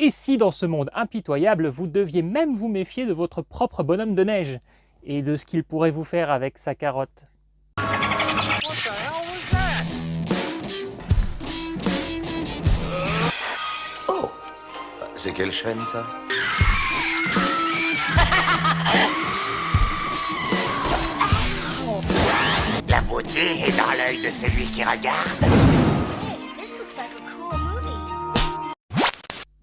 Et si dans ce monde impitoyable, vous deviez même vous méfier de votre propre bonhomme de neige et de ce qu'il pourrait vous faire avec sa carotte? Oh, c'est quelle chaîne ça? La beauté est dans l'œil de celui qui regarde. Hey, this looks like a cool movie.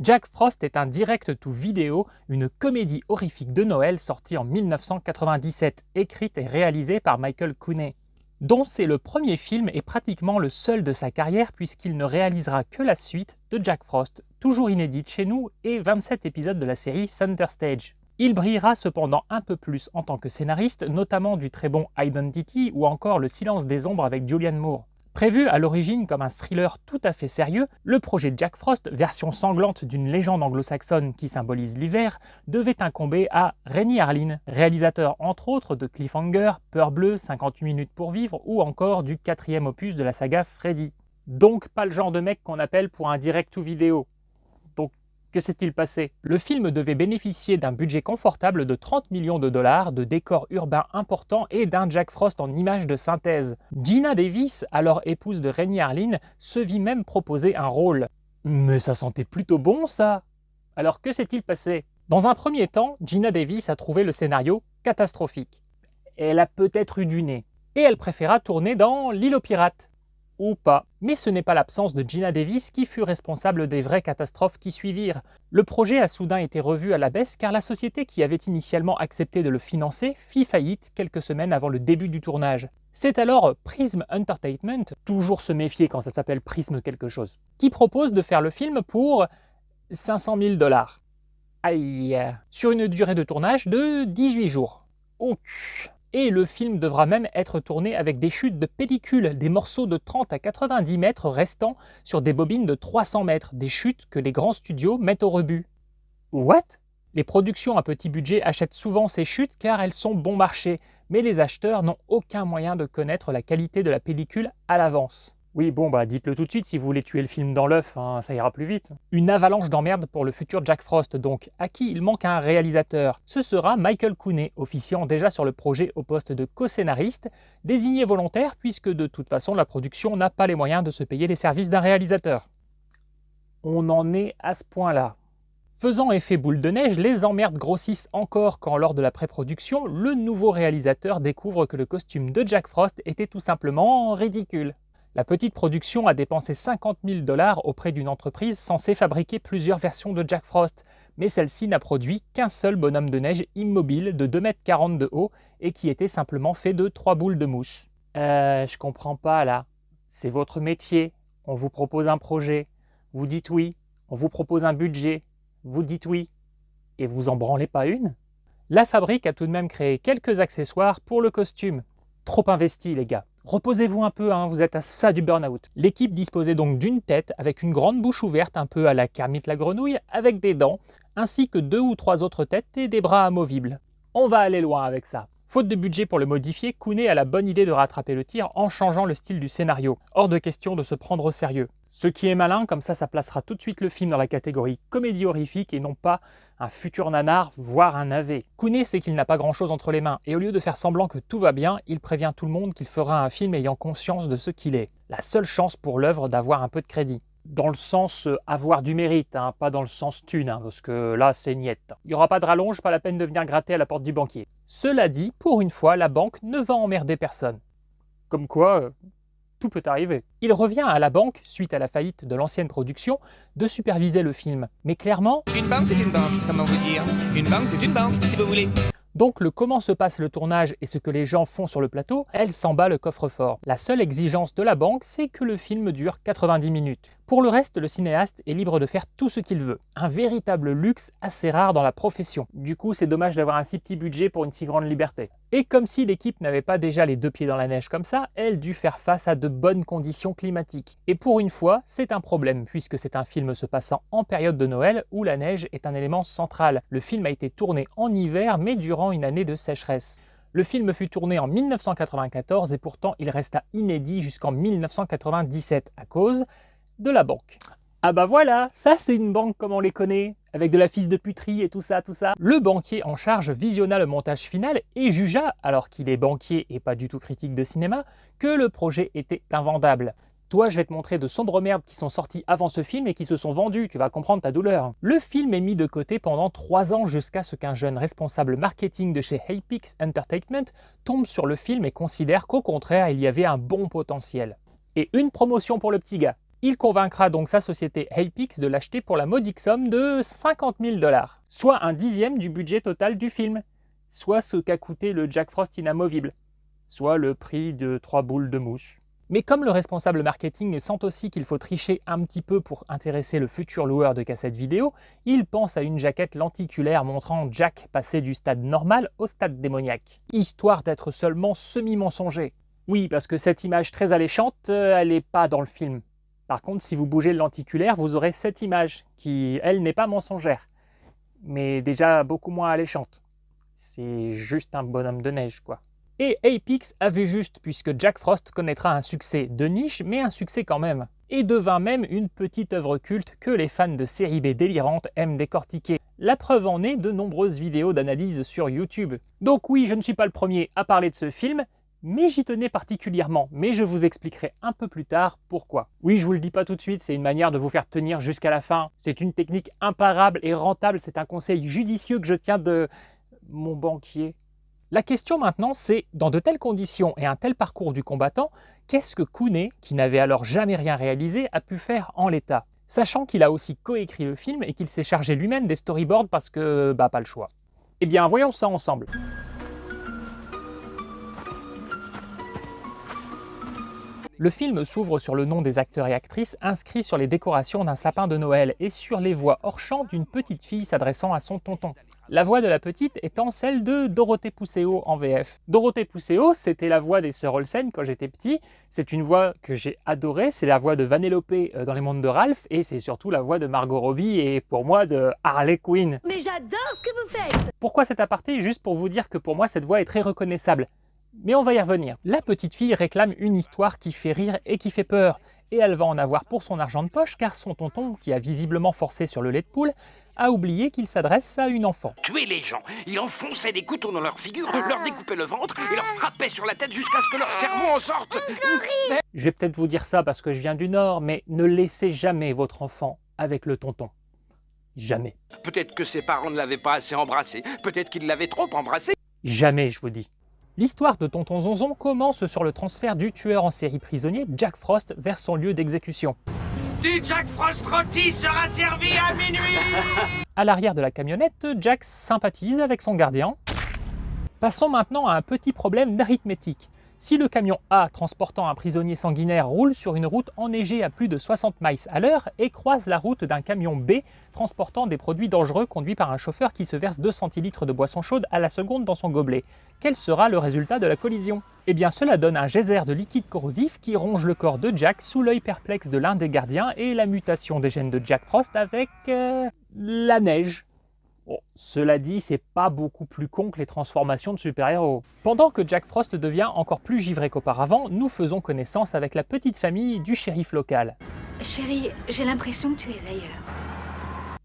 Jack Frost est un direct-to-vidéo, une comédie horrifique de Noël sortie en 1997, écrite et réalisée par Michael Cooney, dont c'est le premier film et pratiquement le seul de sa carrière puisqu'il ne réalisera que la suite de Jack Frost, toujours inédite chez nous, et 27 épisodes de la série Center Stage. Il brillera cependant un peu plus en tant que scénariste, notamment du très bon Identity ou encore Le Silence des Ombres avec Julianne Moore. Prévu à l'origine comme un thriller tout à fait sérieux, le projet Jack Frost, version sanglante d'une légende anglo-saxonne qui symbolise l'hiver, devait incomber à Renny Harlin, réalisateur entre autres de Cliffhanger, Peur bleue, 58 minutes pour vivre ou encore du 4e opus de la saga Freddy. Donc pas le genre de mec qu'on appelle pour un direct ou vidéo. Donc que s'est-il passé? Le film devait bénéficier d'un budget confortable de 30 millions de dollars, de décors urbains importants et d'un Jack Frost en images de synthèse. Geena Davis, alors épouse de Renny Harlin, se vit même proposer un rôle. Mais ça sentait plutôt bon ça! Alors que s'est-il passé? Dans un premier temps, Geena Davis a trouvé le scénario catastrophique. Elle a peut-être eu du nez. Et elle préféra tourner dans L'île aux pirates. Ou pas. Mais ce n'est pas l'absence de Geena Davis qui fut responsable des vraies catastrophes qui suivirent. Le projet a soudain été revu à la baisse car la société qui avait initialement accepté de le financer fit faillite quelques semaines avant le début du tournage. C'est alors Prism Entertainment, toujours se méfier quand ça s'appelle Prism quelque chose, qui propose de faire le film pour 500 000 $. Aïe. Sur une durée de tournage de 18 jours. Ouch. Et le film devra même être tourné avec des chutes de pellicule, des morceaux de 30 à 90 mètres restant sur des bobines de 300 mètres, des chutes que les grands studios mettent au rebut. What? Les productions à petit budget achètent souvent ces chutes car elles sont bon marché, mais les acheteurs n'ont aucun moyen de connaître la qualité de la pellicule à l'avance. Oui, bon, dites-le tout de suite si vous voulez tuer le film dans l'œuf, hein, ça ira plus vite. Une avalanche d'emmerdes pour le futur Jack Frost, donc, à qui il manque un réalisateur. Ce sera Michael Cooney, officiant déjà sur le projet au poste de co-scénariste, désigné volontaire puisque de toute façon la production n'a pas les moyens de se payer les services d'un réalisateur. On en est à ce point-là. Faisant effet boule de neige, les emmerdes grossissent encore quand lors de la pré-production, le nouveau réalisateur découvre que le costume de Jack Frost était tout simplement ridicule. La petite production a dépensé 50 000 $ auprès d'une entreprise censée fabriquer plusieurs versions de Jack Frost, mais celle-ci n'a produit qu'un seul bonhomme de neige immobile de 2,40 m de haut et qui était simplement fait de 3 boules de mousse. Je comprends pas là. C'est votre métier, on vous propose un projet, vous dites oui, on vous propose un budget, vous dites oui, et vous en branlez pas une? La fabrique a tout de même créé quelques accessoires pour le costume. Trop investi les gars. Reposez-vous un peu, hein, vous êtes à ça du burn-out. L'équipe disposait donc d'une tête avec une grande bouche ouverte un peu à la Kermit la grenouille avec des dents, ainsi que 2 ou 3 autres têtes et des bras amovibles. On va aller loin avec ça. Faute de budget pour le modifier, Cooney a la bonne idée de rattraper le tir en changeant le style du scénario. Hors de question de se prendre au sérieux. Ce qui est malin, comme ça placera tout de suite le film dans la catégorie comédie horrifique et non pas un futur nanar, voire un navet. Cooney sait qu'il n'a pas grand chose entre les mains et au lieu de faire semblant que tout va bien, il prévient tout le monde qu'il fera un film ayant conscience de ce qu'il est. La seule chance pour l'œuvre d'avoir un peu de crédit. Dans le sens avoir du mérite, hein, pas dans le sens thune, hein, parce que là c'est niette. Il n'y aura pas de rallonge, pas la peine de venir gratter à la porte du banquier. Cela dit, pour une fois, la banque ne va emmerder personne. Comme quoi, tout peut arriver. Il revient à la banque, suite à la faillite de l'ancienne production, de superviser le film. Mais clairement... Une banque, c'est une banque, comment vous dire? Une banque, c'est une banque, si vous voulez. Donc le comment se passe le tournage et ce que les gens font sur le plateau, elle s'en bat le coffre-fort. La seule exigence de la banque, c'est que le film dure 90 minutes. Pour le reste, le cinéaste est libre de faire tout ce qu'il veut. Un véritable luxe assez rare dans la profession. Du coup, c'est dommage d'avoir un si petit budget pour une si grande liberté. Et comme si l'équipe n'avait pas déjà les 2 pieds dans la neige comme ça, elle dut faire face à de bonnes conditions climatiques. Et pour une fois, c'est un problème, puisque c'est un film se passant en période de Noël où la neige est un élément central. Le film a été tourné en hiver, mais durant une année de sécheresse. Le film fut tourné en 1994 et pourtant il resta inédit jusqu'en 1997 à cause de la banque. Ah bah voilà, ça c'est une banque comme on les connaît, avec de la fisse de puterie et tout ça, tout ça. Le banquier en charge visionna le montage final et jugea, alors qu'il est banquier et pas du tout critique de cinéma, que le projet était invendable. Toi, je vais te montrer de sombres merdes qui sont sorties avant ce film et qui se sont vendues, tu vas comprendre ta douleur. Le film est mis de côté pendant 3 ans jusqu'à ce qu'un jeune responsable marketing de chez Apex Entertainment tombe sur le film et considère qu'au contraire, il y avait un bon potentiel. Et une promotion pour le petit gars. Il convaincra donc sa société Apex de l'acheter pour la modique somme de 50 000 $, soit un dixième du budget total du film, soit ce qu'a coûté le Jack Frost inamovible, soit le prix de 3 boules de mousse. Mais comme le responsable marketing sent aussi qu'il faut tricher un petit peu pour intéresser le futur loueur de cassettes vidéo, il pense à une jaquette lenticulaire montrant Jack passer du stade normal au stade démoniaque, histoire d'être seulement semi-mensonger. Oui, parce que cette image très alléchante, elle n'est pas dans le film. Par contre, si vous bougez le lenticulaire, vous aurez cette image, qui, elle, n'est pas mensongère, mais déjà beaucoup moins alléchante. C'est juste un bonhomme de neige, quoi. Et Apex a vu juste, puisque Jack Frost connaîtra un succès de niche, mais un succès quand même, et devint même une petite œuvre culte que les fans de série B délirantes aiment décortiquer. La preuve en est de nombreuses vidéos d'analyse sur YouTube. Donc oui, je ne suis pas le premier à parler de ce film, mais j'y tenais particulièrement, mais je vous expliquerai un peu plus tard pourquoi. Oui, je vous le dis pas tout de suite, c'est une manière de vous faire tenir jusqu'à la fin. C'est une technique imparable et rentable, c'est un conseil judicieux que je tiens de mon banquier. La question maintenant, c'est, dans de telles conditions et un tel parcours du combattant, qu'est-ce que Cooney, qui n'avait alors jamais rien réalisé, a pu faire en l'état? Sachant qu'il a aussi coécrit le film et qu'il s'est chargé lui-même des storyboards parce que, pas le choix. Eh bien, voyons ça ensemble. Le film s'ouvre sur le nom des acteurs et actrices inscrits sur les décorations d'un sapin de Noël et sur les voix hors champ d'une petite fille s'adressant à son tonton. La voix de la petite étant celle de Dorothée Pousseau en VF. Dorothée Pousseau, c'était la voix des Sœurs Olsen quand j'étais petit. C'est une voix que j'ai adorée, c'est la voix de Vanellope dans Les Mondes de Ralph et c'est surtout la voix de Margot Robbie et pour moi de Harley Quinn. Mais j'adore ce que vous faites! Pourquoi cet aparté? Juste pour vous dire que pour moi cette voix est très reconnaissable. Mais on va y revenir. La petite fille réclame une histoire qui fait rire et qui fait peur. Et elle va en avoir pour son argent de poche car son tonton, qui a visiblement forcé sur le lait de poule, a oublié qu'il s'adresse à une enfant. Tuer les gens, il enfonçait des couteaux dans leur figure, leur découpait le ventre et leur frappait sur la tête jusqu'à ce que leur cerveau en sorte. Je vais peut-être vous dire ça parce que je viens du Nord, mais ne laissez jamais votre enfant avec le tonton. Jamais. Peut-être que ses parents ne l'avaient pas assez embrassé, peut-être qu'ils l'avaient trop embrassé. Jamais, je vous dis. L'histoire de Tonton Zonzon commence sur le transfert du tueur en série prisonnier Jack Frost vers son lieu d'exécution. Du Jack Frost rôti sera servi à minuit. À l'arrière de la camionnette, Jack sympathise avec son gardien. Passons maintenant à un petit problème d'arithmétique. Si le camion A transportant un prisonnier sanguinaire roule sur une route enneigée à plus de 60 miles à l'heure et croise la route d'un camion B transportant des produits dangereux conduit par un chauffeur qui se verse 2 centilitres de boisson chaude à la seconde dans son gobelet, quel sera le résultat de la collision? Eh bien cela donne un geyser de liquide corrosif qui ronge le corps de Jack sous l'œil perplexe de l'un des gardiens et la mutation des gènes de Jack Frost avec la neige. Bon, cela dit, c'est pas beaucoup plus con que les transformations de super-héros. Pendant que Jack Frost devient encore plus givré qu'auparavant, nous faisons connaissance avec la petite famille du shérif local. Chérie, j'ai l'impression que tu es ailleurs.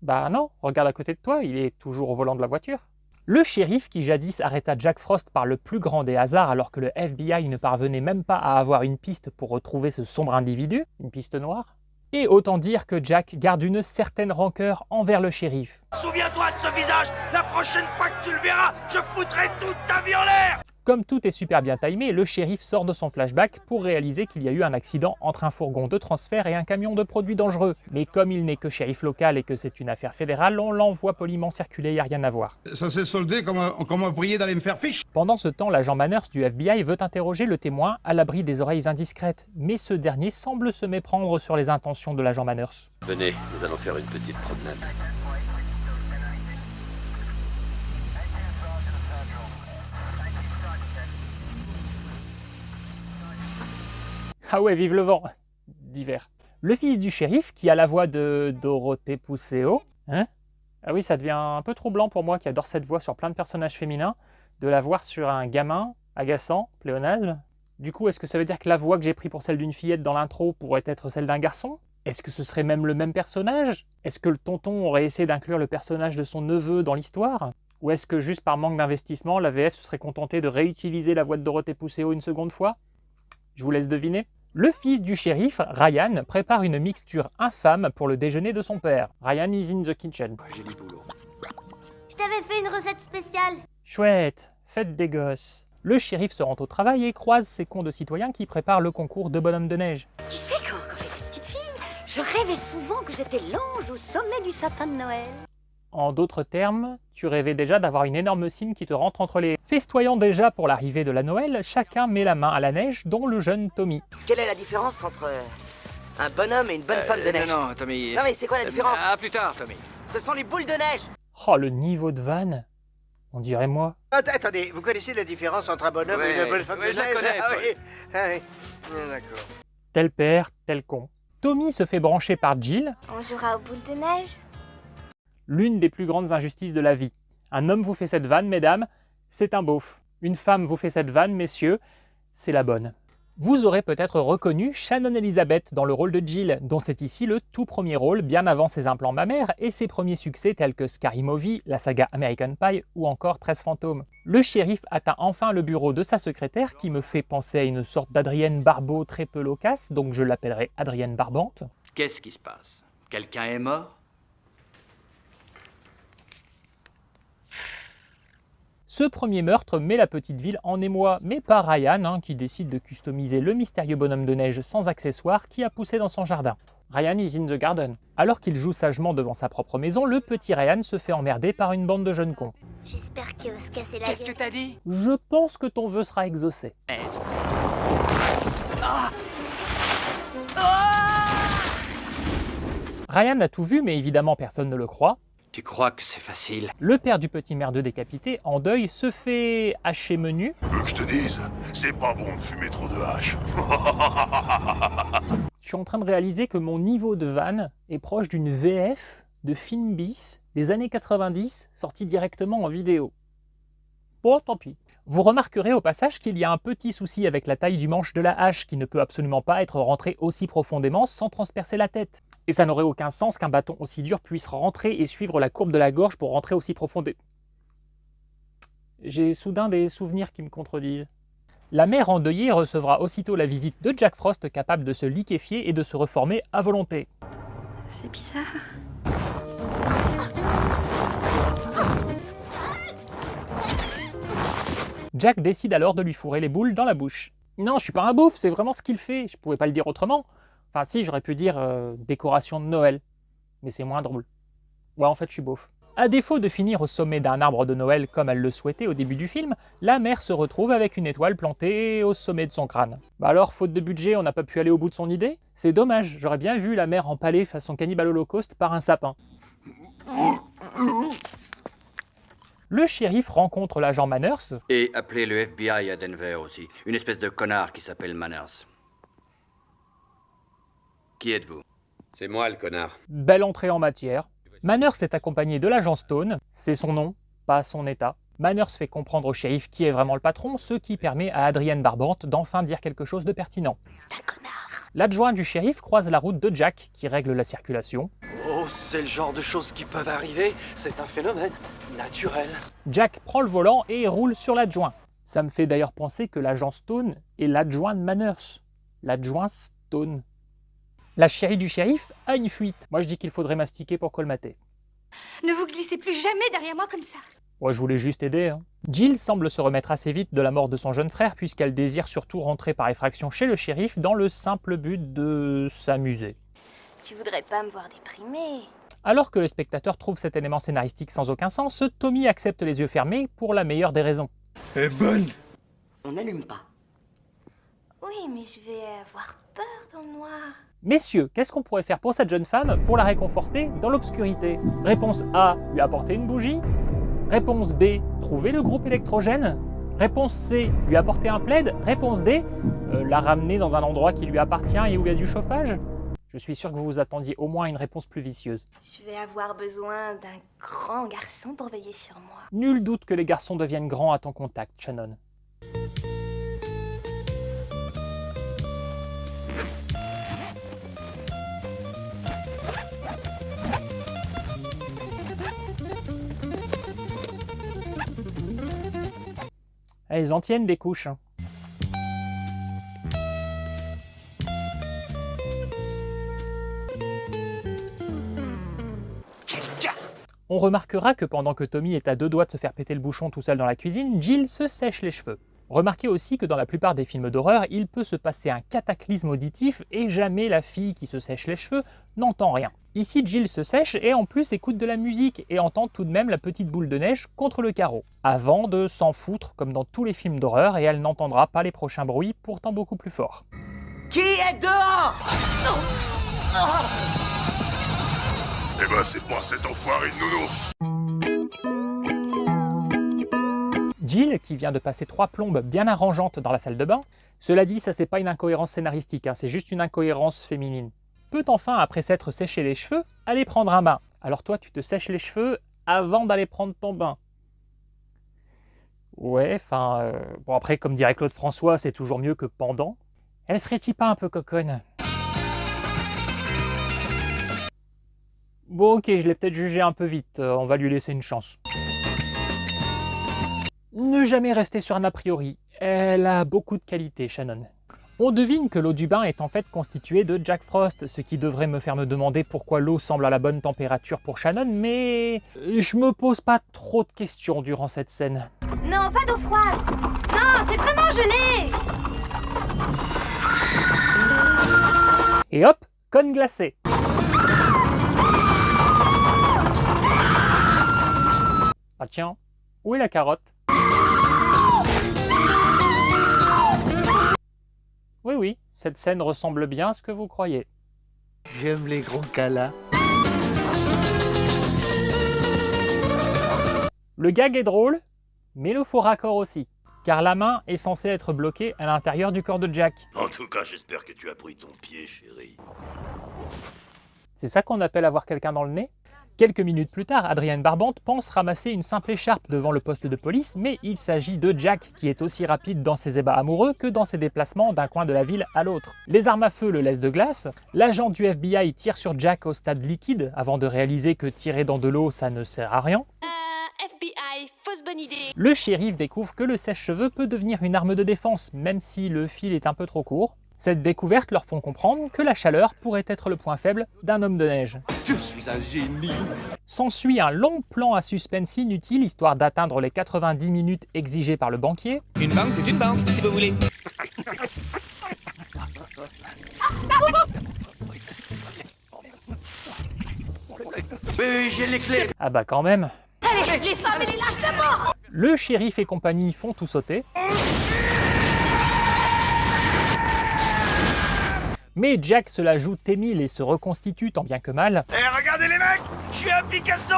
Bah non, regarde à côté de toi, il est toujours au volant de la voiture. Le shérif qui jadis arrêta Jack Frost par le plus grand des hasards alors que le FBI ne parvenait même pas à avoir une piste pour retrouver ce sombre individu, une piste noire. Et autant dire que Jack garde une certaine rancœur envers le shérif. Souviens-toi de ce visage, la prochaine fois que tu le verras, je foutrai toute ta vie en l'air. Comme tout est super bien timé, le shérif sort de son flashback pour réaliser qu'il y a eu un accident entre un fourgon de transfert et un camion de produits dangereux. Mais comme il n'est que shérif local et que c'est une affaire fédérale, on l'envoie poliment circuler, il n'y a rien à voir. Ça s'est soldé comme un prier d'aller me faire fiche. Pendant ce temps, l'agent Manners du FBI veut interroger le témoin à l'abri des oreilles indiscrètes, mais ce dernier semble se méprendre sur les intentions de l'agent Manners. Venez, nous allons faire une petite promenade. Ah ouais, vive le vent d'hiver. Le fils du shérif, qui a la voix de Dorothée Pousseau, hein? Ah oui, ça devient un peu troublant pour moi qui adore cette voix sur plein de personnages féminins, de la voir sur un gamin agaçant, pléonasme. Du coup, est-ce que ça veut dire que la voix que j'ai prise pour celle d'une fillette dans l'intro pourrait être celle d'un garçon? Est-ce que ce serait même le même personnage? Est-ce que le tonton aurait essayé d'inclure le personnage de son neveu dans l'histoire? Ou est-ce que juste par manque d'investissement, la VF se serait contentée de réutiliser la voix de Dorothée Pousseau une seconde fois? Je vous laisse deviner. Le fils du shérif, Ryan, prépare une mixture infâme pour le déjeuner de son père. Ryan is in the kitchen. J'ai du boulot. Je t'avais fait une recette spéciale. Chouette, fête des gosses. Le shérif se rend au travail et croise ces cons de citoyens qui préparent le concours de bonhomme de neige. Tu sais, quand j'étais petite fille, je rêvais souvent que j'étais l'ange au sommet du sapin de Noël. En d'autres termes, tu rêvais déjà d'avoir une énorme cime qui te rentre entre les... Festoyant déjà pour l'arrivée de la Noël, chacun met la main à la neige, dont le jeune Tommy. Quelle est la différence entre un bonhomme et une bonne femme de neige? Non, Tommy. Non mais c'est quoi la différence? Ah, plus tard, Tommy. Ce sont les boules de neige. Oh, le niveau de vanne. On dirait moi. Attendez, vous connaissez la différence entre un bonhomme et une bonne femme de je la neige? connais, Ah Paul. oui, ah oui. D'accord. Tel père, tel con. Tommy se fait brancher par Jill, On jouera aux boules de neige. l'une des plus grandes injustices de la vie. Un homme vous fait cette vanne, mesdames, c'est un beauf. Une femme vous fait cette vanne, messieurs, c'est la bonne. Vous aurez peut-être reconnu Shannon Elizabeth dans le rôle de Jill, dont c'est ici le tout premier rôle bien avant ses implants mammaires et ses premiers succès tels que Scary Movie, la saga American Pie ou encore 13 fantômes. Le shérif atteint enfin le bureau de sa secrétaire qui me fait penser à une sorte d'Adrienne Barbeau très peu loquace, donc je l'appellerai Adrienne Barbante. Qu'est-ce qui se passe? Quelqu'un est mort? Ce premier meurtre met la petite ville en émoi, mais pas Ryan, qui décide de customiser le mystérieux bonhomme de neige sans accessoires qui a poussé dans son jardin. Ryan is in the garden. Alors qu'il joue sagement devant sa propre maison, le petit Ryan se fait emmerder par une bande de jeunes cons. J'espère qu'il va se casser la Qu'est-ce que gueule. t'as dit? Je pense que ton vœu sera exaucé. Ryan a tout vu, mais évidemment personne ne le croit. Tu crois que c'est facile? Le père du petit merdeux décapité, en deuil, se fait hacher menu. Veux que je te dise, c'est pas bon de fumer trop de hache. Je suis en train de réaliser que mon niveau de vanne est proche d'une VF de film bis des années 90 sortie directement en vidéo. Bon, tant pis. Vous remarquerez au passage qu'il y a un petit souci avec la taille du manche de la hache qui ne peut absolument pas être rentré aussi profondément sans transpercer la tête. Et ça n'aurait aucun sens qu'un bâton aussi dur puisse rentrer et suivre la courbe de la gorge pour rentrer aussi profondément. J'ai soudain des souvenirs qui me contredisent. La mère endeuillée recevra aussitôt la visite de Jack Frost capable de se liquéfier et de se reformer à volonté. C'est bizarre. Jack décide alors de lui fourrer les boules dans la bouche. Non, je suis pas un beauf, c'est vraiment ce qu'il fait, je pouvais pas le dire autrement. Enfin si, j'aurais pu dire décoration de Noël, mais c'est moins drôle. Ouais, en fait, je suis beauf. À défaut de finir au sommet d'un arbre de Noël comme elle le souhaitait au début du film, la mère se retrouve avec une étoile plantée au sommet de son crâne. Bah alors, faute de budget, on n'a pas pu aller au bout de son idée? C'est dommage, j'aurais bien vu la mère empalée façon cannibale holocauste par un sapin. Le shérif rencontre l'agent Manners. Et appelez le FBI à Denver aussi. Une espèce de connard qui s'appelle Manners. Qui êtes-vous? C'est moi le connard. Belle entrée en matière. Manners est accompagné de l'agent Stone, c'est son nom, pas son état. Manners fait comprendre au shérif qui est vraiment le patron, ce qui permet à Adrienne Barbante d'enfin dire quelque chose de pertinent. C'est un connard. L'adjoint du shérif croise la route de Jack, qui règle la circulation. Oh, c'est le genre de choses qui peuvent arriver. C'est un phénomène naturel. Jack prend le volant et roule sur l'adjoint. Ça me fait d'ailleurs penser que l'agent Stone est l'adjoint de Manners. L'adjoint Stone. La chérie du shérif a une fuite. Moi je dis qu'il faudrait mastiquer pour colmater. Ne vous glissez plus jamais derrière moi comme ça. Ouais, je voulais juste aider. Jill semble se remettre assez vite de la mort de son jeune frère puisqu'elle désire surtout rentrer par effraction chez le shérif dans le simple but de s'amuser. Tu voudrais pas me voir déprimée? Alors que le spectateur trouve cet élément scénaristique sans aucun sens, Tommy accepte les yeux fermés pour la meilleure des raisons. Elle est bonne. On n'allume pas. Oui, mais je vais avoir peur dans le noir. Messieurs, qu'est-ce qu'on pourrait faire pour cette jeune femme pour la réconforter dans l'obscurité? Réponse A, lui apporter une bougie. Réponse B, trouver le groupe électrogène. Réponse C, lui apporter un plaid. Réponse D, la ramener dans un endroit qui lui appartient et où il y a du chauffage. Je suis sûr que vous vous attendiez au moins à une réponse plus vicieuse. Je vais avoir besoin d'un grand garçon pour veiller sur moi. Nul doute que les garçons deviennent grands à ton contact, Shannon. Elles en tiennent des couches. Hein. On remarquera que pendant que Tommy est à 2 doigts de se faire péter le bouchon tout seul dans la cuisine, Jill se sèche les cheveux. Remarquez aussi que dans la plupart des films d'horreur, il peut se passer un cataclysme auditif et jamais la fille qui se sèche les cheveux n'entend rien. Ici, Jill se sèche et en plus écoute de la musique et entend tout de même la petite boule de neige contre le carreau, avant de s'en foutre comme dans tous les films d'horreur et elle n'entendra pas les prochains bruits, pourtant beaucoup plus forts. Qui est dehors? Eh ben, c'est pas cet enfoiré de nounours. Jill, qui vient de passer 3 plombes bien arrangeantes dans la salle de bain, cela dit, ça c'est pas une incohérence scénaristique, hein, c'est juste une incohérence féminine, peut enfin, après s'être séché les cheveux, aller prendre un bain. Alors toi, tu te sèches les cheveux avant d'aller prendre ton bain. Ouais, enfin... Bon après, comme dirait Claude François, c'est toujours mieux que pendant. Elle serait-il pas un peu coconne? Bon ok, je l'ai peut-être jugé un peu vite, on va lui laisser une chance. Ne jamais rester sur un a priori, elle a beaucoup de qualités, Shannon. On devine que l'eau du bain est en fait constituée de Jack Frost, ce qui devrait me faire me demander pourquoi l'eau semble à la bonne température pour Shannon, mais je me pose pas trop de questions durant cette scène. Non, pas d'eau froide. Non, c'est vraiment gelé. Et hop, cône glacée. Ah tiens, où est la carotte? Oui, cette scène ressemble bien à ce que vous croyez. J'aime les gros câlins. Le gag est drôle, mais le faux raccord aussi, car la main est censée être bloquée à l'intérieur du corps de Jack. En tout cas, j'espère que tu as pris ton pied, chérie. C'est ça qu'on appelle avoir quelqu'un dans le nez? Quelques minutes plus tard, Adrienne Barbante pense ramasser une simple écharpe devant le poste de police, mais il s'agit de Jack, qui est aussi rapide dans ses ébats amoureux que dans ses déplacements d'un coin de la ville à l'autre. Les armes à feu le laissent de glace, l'agent du FBI tire sur Jack au stade liquide, avant de réaliser que tirer dans de l'eau, ça ne sert à rien. FBI, fausse bonne idée. Le shérif découvre que le sèche-cheveux peut devenir une arme de défense, même si le fil est un peu trop court. Cette découverte leur font comprendre que la chaleur pourrait être le point faible d'un homme de neige. Je suis un génie. S'ensuit un long plan à suspense inutile, histoire d'atteindre les 90 minutes exigées par le banquier. Une banque, c'est une banque, si vous voulez. Oui, j'ai les clés. Ah bah quand même. Allez, les femmes et les lâches d'abord. Le shérif et compagnie font tout sauter. Mais Jack se la joue T-1000 et se reconstitue tant bien que mal. Eh, regardez les mecs, je suis un Picasso.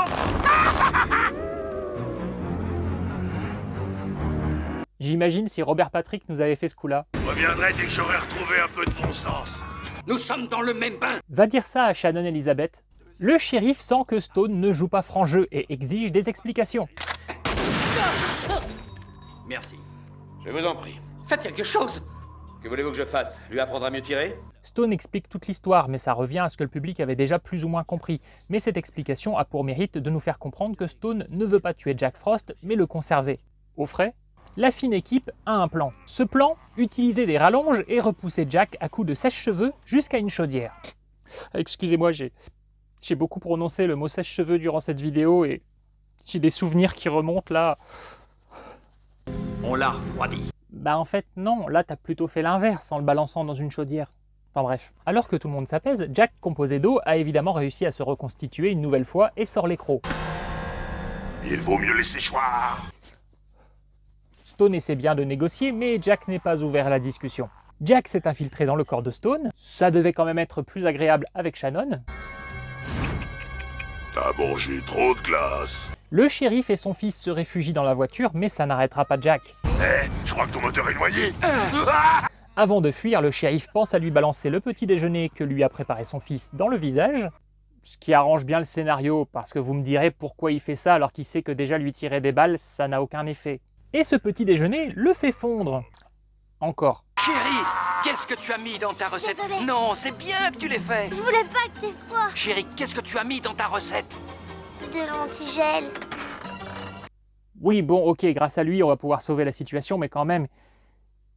J'imagine si Robert Patrick nous avait fait ce coup-là. Je reviendrai dès que j'aurai retrouvé un peu de bon sens. Nous sommes dans le même bain. Va dire ça à Shannon Elizabeth. Le shérif sent que Stone ne joue pas franc jeu et exige des explications. Merci. Je vous en prie. Faites quelque chose. Que voulez-vous que je fasse? Lui apprendre à mieux tirer? Stone explique toute l'histoire, mais ça revient à ce que le public avait déjà plus ou moins compris. Mais cette explication a pour mérite de nous faire comprendre que Stone ne veut pas tuer Jack Frost, mais le conserver. Au frais, la fine équipe a un plan. Ce plan, utiliser des rallonges et repousser Jack à coups de sèche-cheveux jusqu'à une chaudière. Excusez-moi, j'ai beaucoup prononcé le mot sèche-cheveux durant cette vidéo et j'ai des souvenirs qui remontent là. On l'a refroidi. Bah en fait non, là t'as plutôt fait l'inverse en le balançant dans une chaudière. Enfin bref. Alors que tout le monde s'apaise, Jack, composé d'eau, a évidemment réussi à se reconstituer une nouvelle fois et sort les crocs. Il vaut mieux laisser choir. Stone essaie bien de négocier, mais Jack n'est pas ouvert à la discussion. Jack s'est infiltré dans le corps de Stone, ça devait quand même être plus agréable avec Shannon. T'as mangé trop de glace. Le shérif et son fils se réfugient dans la voiture, mais ça n'arrêtera pas Jack. Eh, je crois que ton moteur est noyé. Avant de fuir, le shérif pense à lui balancer le petit déjeuner que lui a préparé son fils dans le visage, ce qui arrange bien le scénario, parce que vous me direz pourquoi il fait ça alors qu'il sait que déjà lui tirer des balles, ça n'a aucun effet. Et ce petit déjeuner le fait fondre. Encore. Chérie, qu'est-ce que tu as mis dans ta recette? Désolée. Non, c'est bien que tu l'aies fait. Je voulais pas que t'aies froid. Chérie, qu'est-ce que tu as mis dans ta recette? De l'antigel. Oui, bon, ok, grâce à lui, on va pouvoir sauver la situation, mais quand même,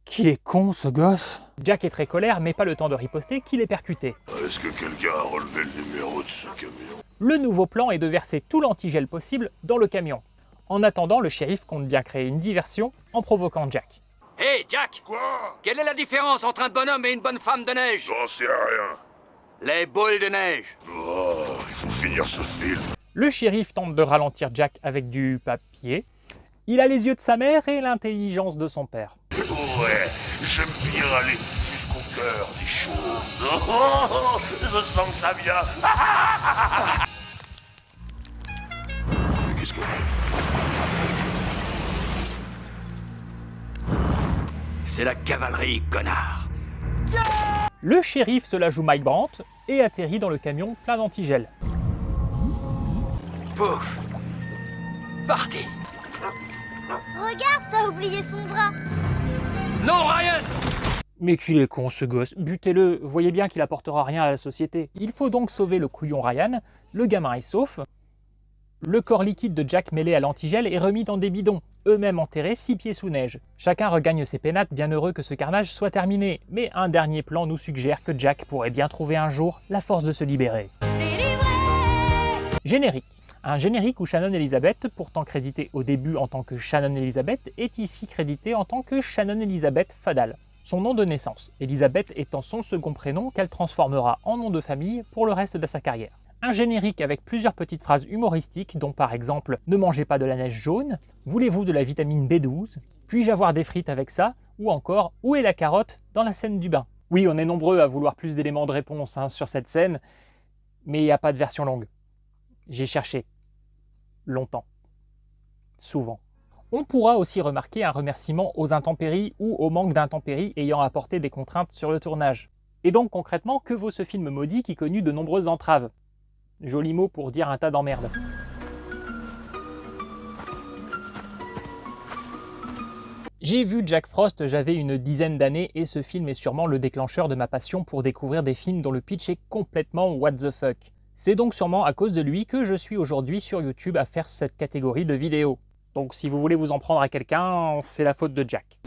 qu'il est con, ce gosse. Jack est très colère, mais pas le temps de riposter, qu'il est percuté. Est-ce que quelqu'un a relevé le numéro de ce camion? Le nouveau plan est de verser tout l'antigel possible dans le camion. En attendant, le shérif compte bien créer une diversion en provoquant Jack. Hé, Jack! Quoi? Quelle est la différence entre un bonhomme et une bonne femme de neige? J'en sais rien. Les boules de neige. Oh, il faut finir ce film. Le shérif tente de ralentir Jack avec du papier. Il a les yeux de sa mère et l'intelligence de son père. Ouais, j'aime bien aller jusqu'au cœur des choses. Oh, je sens que ça vient. Mais qu'est-ce que... C'est la cavalerie, connard. Le shérif se la joue Mike Brandt et atterrit dans le camion plein d'antigel. Pouf! Parti! Regarde, t'as oublié son bras. Non, Ryan! Mais qu'il est con ce gosse, butez-le, voyez bien qu'il apportera rien à la société. Il faut donc sauver le couillon Ryan, le gamin est sauf. Le corps liquide de Jack mêlé à l'antigel est remis dans des bidons, eux-mêmes enterrés 6 pieds sous neige. Chacun regagne ses pénates, bien heureux que ce carnage soit terminé, mais un dernier plan nous suggère que Jack pourrait bien trouver un jour la force de se libérer. Générique. Un générique où Shannon Elizabeth, pourtant créditée au début en tant que Shannon Elizabeth, est ici créditée en tant que Shannon Elizabeth Fadal. Son nom de naissance, Elizabeth étant son second prénom qu'elle transformera en nom de famille pour le reste de sa carrière. Un générique avec plusieurs petites phrases humoristiques dont par exemple « Ne mangez pas de la neige jaune »,« Voulez-vous de la vitamine B12 »,« Puis-je avoir des frites avec ça ?» ou encore « Où est la carotte dans la scène du bain ?» Oui, on est nombreux à vouloir plus d'éléments de réponse sur cette scène, mais il n'y a pas de version longue. J'ai cherché. Longtemps. Souvent. On pourra aussi remarquer un remerciement aux intempéries ou au manque d'intempéries ayant apporté des contraintes sur le tournage. Et donc concrètement, que vaut ce film maudit qui connut de nombreuses entraves? Joli mot pour dire un tas d'emmerdes. J'ai vu Jack Frost, j'avais une dizaine d'années et ce film est sûrement le déclencheur de ma passion pour découvrir des films dont le pitch est complètement what the fuck. C'est donc sûrement à cause de lui que je suis aujourd'hui sur YouTube à faire cette catégorie de vidéos. Donc si vous voulez vous en prendre à quelqu'un, c'est la faute de Jack.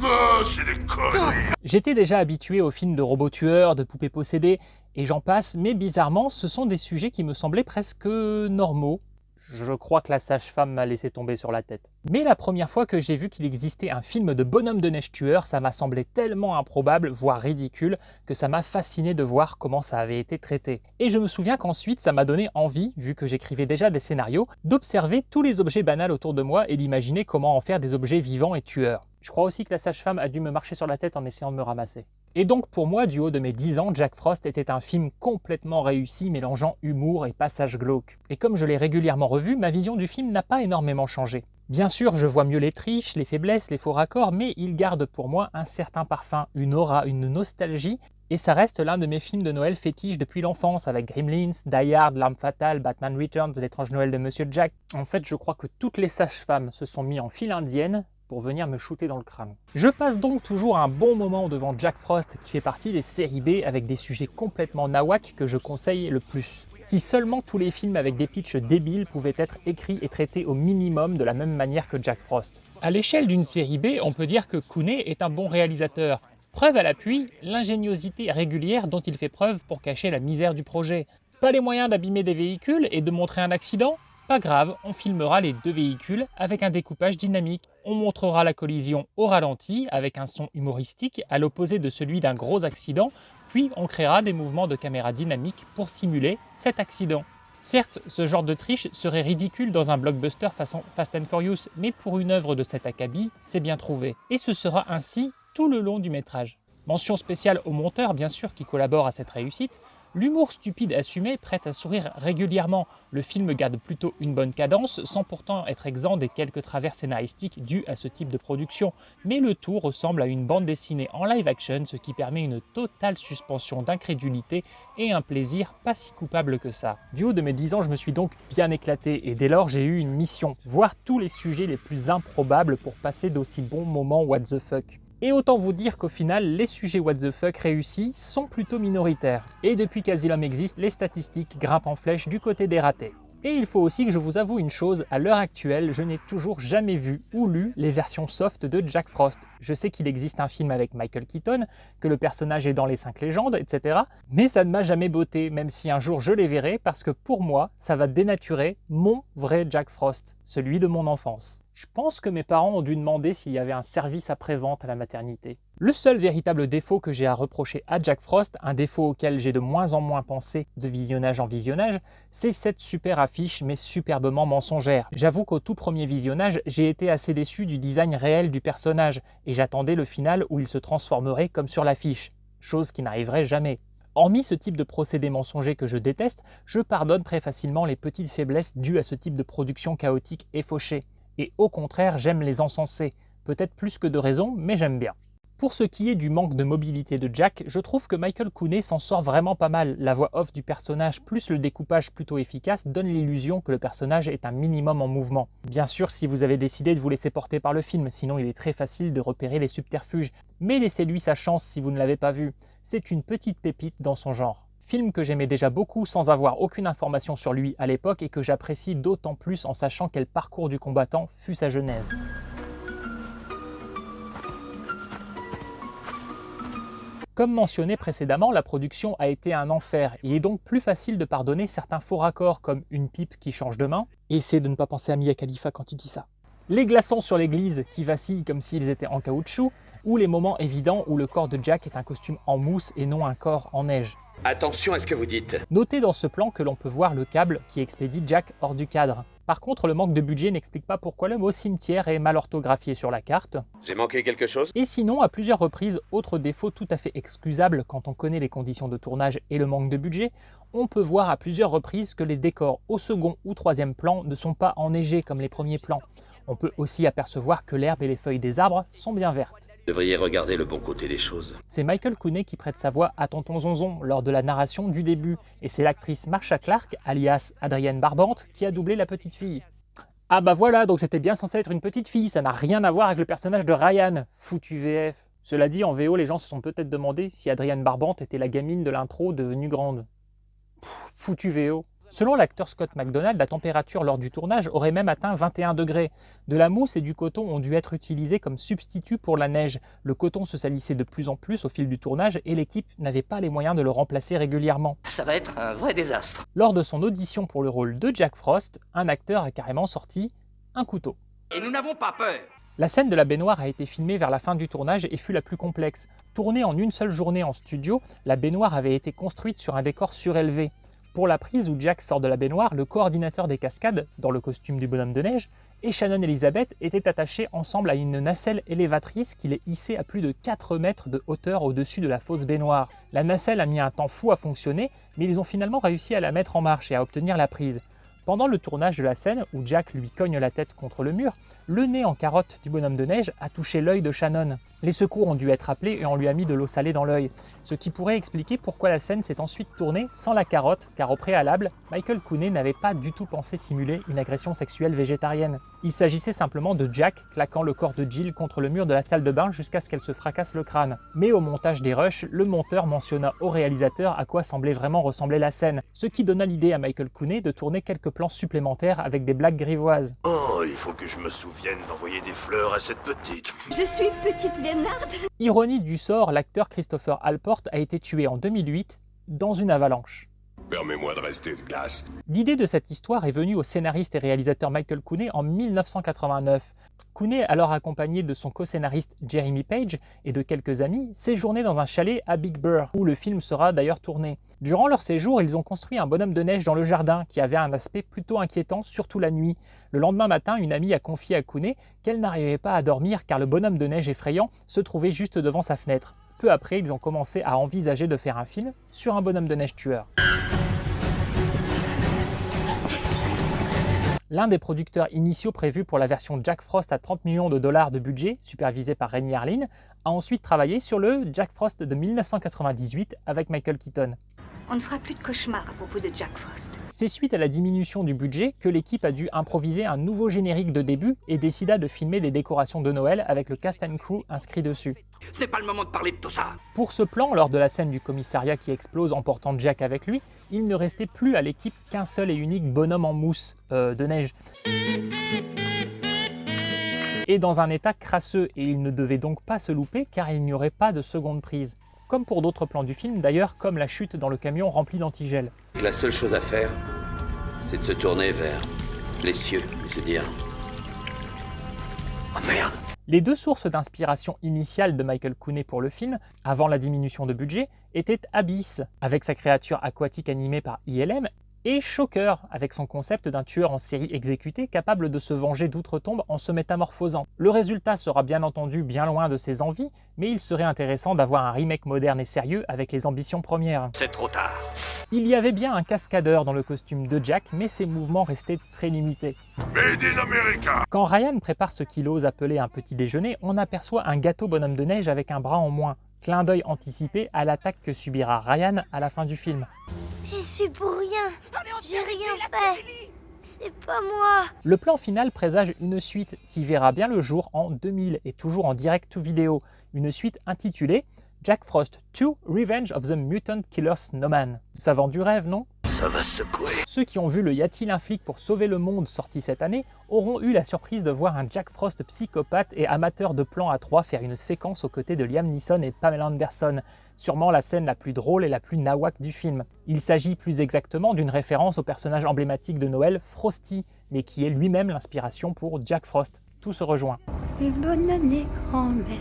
C'est des conneries. J'étais déjà habitué aux films de robots tueurs, de poupées possédées, et j'en passe, mais bizarrement, ce sont des sujets qui me semblaient presque normaux. Je crois que la sage-femme m'a laissé tomber sur la tête. Mais la première fois que j'ai vu qu'il existait un film de bonhomme de neige tueur, ça m'a semblé tellement improbable, voire ridicule, que ça m'a fasciné de voir comment ça avait été traité. Et je me souviens qu'ensuite, ça m'a donné envie, vu que j'écrivais déjà des scénarios, d'observer tous les objets banals autour de moi et d'imaginer comment en faire des objets vivants et tueurs. Je crois aussi que la sage-femme a dû me marcher sur la tête en essayant de me ramasser. Et donc pour moi, du haut de mes 10 ans, Jack Frost était un film complètement réussi, mélangeant humour et passage glauque. Et comme je l'ai régulièrement revu, ma vision du film n'a pas énormément changé. Bien sûr, je vois mieux les triches, les faiblesses, les faux raccords, mais il garde pour moi un certain parfum, une aura, une nostalgie, et ça reste l'un de mes films de Noël fétiches depuis l'enfance, avec Gremlins, Die Hard, L'Arme Fatale, Batman Returns, L'étrange Noël de Monsieur Jack. En fait, je crois que toutes les sages-femmes se sont mis en file indienne pour venir me shooter dans le crâne. Je passe donc toujours un bon moment devant Jack Frost qui fait partie des séries B avec des sujets complètement nawak que je conseille le plus. Si seulement tous les films avec des pitchs débiles pouvaient être écrits et traités au minimum de la même manière que Jack Frost. À l'échelle d'une série B, on peut dire que Cooney est un bon réalisateur. Preuve à l'appui, l'ingéniosité régulière dont il fait preuve pour cacher la misère du projet. Pas les moyens d'abîmer des véhicules et de montrer un accident ? Pas grave, on filmera les deux véhicules avec un découpage dynamique. On montrera la collision au ralenti avec un son humoristique à l'opposé de celui d'un gros accident, puis on créera des mouvements de caméra dynamiques pour simuler cet accident. Certes, ce genre de triche serait ridicule dans un blockbuster façon Fast and Furious, mais pour une œuvre de cet acabit, c'est bien trouvé. Et ce sera ainsi tout le long du métrage. Mention spéciale au monteur, bien sûr, qui collabore à cette réussite. L'humour stupide assumé prête à sourire régulièrement. Le film garde plutôt une bonne cadence, sans pourtant être exempt des quelques travers scénaristiques dus à ce type de production. Mais le tout ressemble à une bande dessinée en live action, ce qui permet une totale suspension d'incrédulité et un plaisir pas si coupable que ça. Du haut de mes 10 ans, je me suis donc bien éclaté et dès lors j'ai eu une mission, voir tous les sujets les plus improbables pour passer d'aussi bons moments what the fuck. Et autant vous dire qu'au final, les sujets what the fuck réussis sont plutôt minoritaires. Et depuis qu'Asylum existe, les statistiques grimpent en flèche du côté des ratés. Et il faut aussi que je vous avoue une chose, à l'heure actuelle, je n'ai toujours jamais vu ou lu les versions soft de Jack Frost. Je sais qu'il existe un film avec Michael Keaton, que le personnage est dans les 5 légendes, etc. Mais ça ne m'a jamais botté, même si un jour je les verrai, parce que pour moi, ça va dénaturer mon vrai Jack Frost, celui de mon enfance. Je pense que mes parents ont dû demander s'il y avait un service après-vente à la maternité. Le seul véritable défaut que j'ai à reprocher à Jack Frost, un défaut auquel j'ai de moins en moins pensé de visionnage en visionnage, c'est cette super affiche mais superbement mensongère. J'avoue qu'au tout premier visionnage, j'ai été assez déçu du design réel du personnage et j'attendais le final où il se transformerait comme sur l'affiche, chose qui n'arriverait jamais. Hormis ce type de procédé mensonger que je déteste, je pardonne très facilement les petites faiblesses dues à ce type de production chaotique et fauchée. Et au contraire, j'aime les encenser. Peut-être plus que de raison, mais j'aime bien. Pour ce qui est du manque de mobilité de Jack, je trouve que Michael Cooney s'en sort vraiment pas mal. La voix off du personnage plus le découpage plutôt efficace donne l'illusion que le personnage est un minimum en mouvement. Bien sûr, si vous avez décidé de vous laisser porter par le film, sinon il est très facile de repérer les subterfuges. Mais laissez-lui sa chance si vous ne l'avez pas vu. C'est une petite pépite dans son genre. Film que j'aimais déjà beaucoup sans avoir aucune information sur lui à l'époque et que j'apprécie d'autant plus en sachant quel parcours du combattant fut sa genèse. Comme mentionné précédemment, la production a été un enfer. Il est donc plus facile de pardonner certains faux raccords comme une pipe qui change de main. Et essaie de ne pas penser à Mia Khalifa quand il dit ça. Les glaçons sur l'église qui vacillent comme s'ils étaient en caoutchouc, ou les moments évidents où le corps de Jack est un costume en mousse et non un corps en neige. Attention à ce que vous dites. Notez dans ce plan que l'on peut voir le câble qui expédie Jack hors du cadre. Par contre, le manque de budget n'explique pas pourquoi le mot cimetière est mal orthographié sur la carte. J'ai manqué quelque chose? Et sinon, à plusieurs reprises, autre défaut tout à fait excusable quand on connaît les conditions de tournage et le manque de budget, on peut voir à plusieurs reprises que les décors au second ou troisième plan ne sont pas enneigés comme les premiers plans. On peut aussi apercevoir que l'herbe et les feuilles des arbres sont bien vertes. Vous devriez regarder le bon côté des choses. C'est Michael Cooney qui prête sa voix à Tonton Zonzon lors de la narration du début, et c'est l'actrice Marsha Clark, alias Adrienne Barbante, qui a doublé la petite fille. Ah bah voilà, donc c'était bien censé être une petite fille, ça n'a rien à voir avec le personnage de Ryan, foutu VF. Cela dit, en VO, les gens se sont peut-être demandé si Adrienne Barbante était la gamine de l'intro devenue grande. Foutu VO. Selon l'acteur Scott McDonald, la température lors du tournage aurait même atteint 21 degrés. De la mousse et du coton ont dû être utilisés comme substitut pour la neige. Le coton se salissait de plus en plus au fil du tournage et l'équipe n'avait pas les moyens de le remplacer régulièrement. Ça va être un vrai désastre. Lors de son audition pour le rôle de Jack Frost, un acteur a carrément sorti un couteau. Et nous n'avons pas peur. La scène de la baignoire a été filmée vers la fin du tournage et fut la plus complexe. Tournée en une seule journée en studio, la baignoire avait été construite sur un décor surélevé. Pour la prise où Jack sort de la baignoire, le coordinateur des cascades, dans le costume du bonhomme de neige, et Shannon Elizabeth étaient attachés ensemble à une nacelle élévatrice qui les hissait à plus de 4 mètres de hauteur au-dessus de la fausse baignoire. La nacelle a mis un temps fou à fonctionner, mais ils ont finalement réussi à la mettre en marche et à obtenir la prise. Pendant le tournage de la scène, où Jack lui cogne la tête contre le mur, le nez en carotte du bonhomme de neige a touché l'œil de Shannon. Les secours ont dû être appelés et on lui a mis de l'eau salée dans l'œil, ce qui pourrait expliquer pourquoi la scène s'est ensuite tournée sans la carotte, car au préalable, Michael Cooney n'avait pas du tout pensé simuler une agression sexuelle végétarienne. Il s'agissait simplement de Jack claquant le corps de Jill contre le mur de la salle de bain jusqu'à ce qu'elle se fracasse le crâne. Mais au montage des rushs, le monteur mentionna au réalisateur à quoi semblait vraiment ressembler la scène, ce qui donna l'idée à Michael Cooney de tourner quelques plans supplémentaires avec des blagues grivoises. Oh, il faut que je me souvienne d'envoyer des fleurs à cette petite. Je suis petite Léonard. Ironie du sort, l'acteur Christopher Allport a été tué en 2008 dans une avalanche. Permets-moi de rester de glace. L'idée de cette histoire est venue au scénariste et réalisateur Michael Cooney en 1989. Cooney, alors accompagné de son co-scénariste Jeremy Page et de quelques amis, séjournait dans un chalet à Big Bear, où le film sera d'ailleurs tourné. Durant leur séjour, ils ont construit un bonhomme de neige dans le jardin qui avait un aspect plutôt inquiétant, surtout la nuit. Le lendemain matin, une amie a confié à Cooney qu'elle n'arrivait pas à dormir car le bonhomme de neige effrayant se trouvait juste devant sa fenêtre. Peu après, ils ont commencé à envisager de faire un film sur un bonhomme de neige tueur. L'un des producteurs initiaux prévus pour la version Jack Frost à 30 millions de dollars de budget, supervisé par Renny Harlin, a ensuite travaillé sur le Jack Frost de 1998 avec Michael Keaton. On ne fera plus de cauchemars à propos de Jack Frost. C'est suite à la diminution du budget que l'équipe a dû improviser un nouveau générique de début et décida de filmer des décorations de Noël avec le cast and crew inscrit dessus. Ce n'est pas le moment de parler de tout ça. Pour ce plan, lors de la scène du commissariat qui explose emportant Jack avec lui, il ne restait plus à l'équipe qu'un seul et unique bonhomme en mousse, de neige. Et dans un état crasseux, et il ne devait donc pas se louper car il n'y aurait pas de seconde prise. Comme pour d'autres plans du film, d'ailleurs, comme la chute dans le camion rempli d'antigel. La seule chose à faire, c'est de se tourner vers les cieux et se dire « Oh merde !» Les deux sources d'inspiration initiales de Michael Cooney pour le film, avant la diminution de budget, étaient Abyss, avec sa créature aquatique animée par ILM, et Shocker, avec son concept d'un tueur en série exécuté capable de se venger d'outre-tombe en se métamorphosant. Le résultat sera bien entendu bien loin de ses envies, mais il serait intéressant d'avoir un remake moderne et sérieux avec les ambitions premières. C'est trop tard. Il y avait bien un cascadeur dans le costume de Jack, mais ses mouvements restaient très limités. Made in America. Quand Ryan prépare ce qu'il ose appeler un petit déjeuner, on aperçoit un gâteau bonhomme de neige avec un bras en moins. Clin d'œil anticipé à l'attaque que subira Ryan à la fin du film. J'y suis pour rien. J'ai rien fait. C'est pas moi. Le plan final présage une suite qui verra bien le jour en 2000 et toujours en direct vidéo. Une suite intitulée Jack Frost 2 Revenge of the Mutant Killer Snowman. Ça vend du rêve, non? Ça va secouer. Ceux qui ont vu le Y a-t-il un flic pour sauver le monde sorti cette année auront eu la surprise de voir un Jack Frost psychopathe et amateur de plans à 3 faire une séquence aux côtés de Liam Neeson et Pamela Anderson, sûrement la scène la plus drôle et la plus nawak du film. Il s'agit plus exactement d'une référence au personnage emblématique de Noël, Frosty, mais qui est lui-même l'inspiration pour Jack Frost. Tout se rejoint. Une bonne année, grand-mère.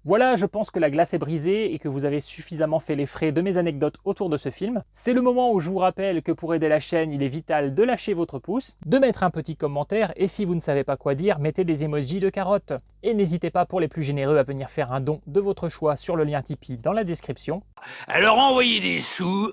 Voilà, je pense que la glace est brisée et que vous avez suffisamment fait les frais de mes anecdotes autour de ce film. C'est le moment où je vous rappelle que pour aider la chaîne, il est vital de lâcher votre pouce, de mettre un petit commentaire et si vous ne savez pas quoi dire, mettez des emojis de carottes. Et n'hésitez pas pour les plus généreux à venir faire un don de votre choix sur le lien Tipeee dans la description. Alors envoyez des sous,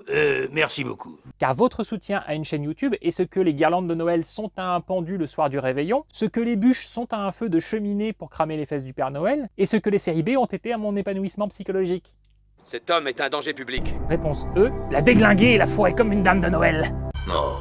merci beaucoup. Car votre soutien à une chaîne YouTube est ce que les guirlandes de Noël sont à un pendu le soir du réveillon, ce que les bûches sont à un feu de cheminée pour cramer les fesses du Père Noël, et ce que les séries B ont été à mon épanouissement psychologique. Cet homme est un danger public. Réponse E, la déglinguer et la fourrer comme une dame de Noël. Oh,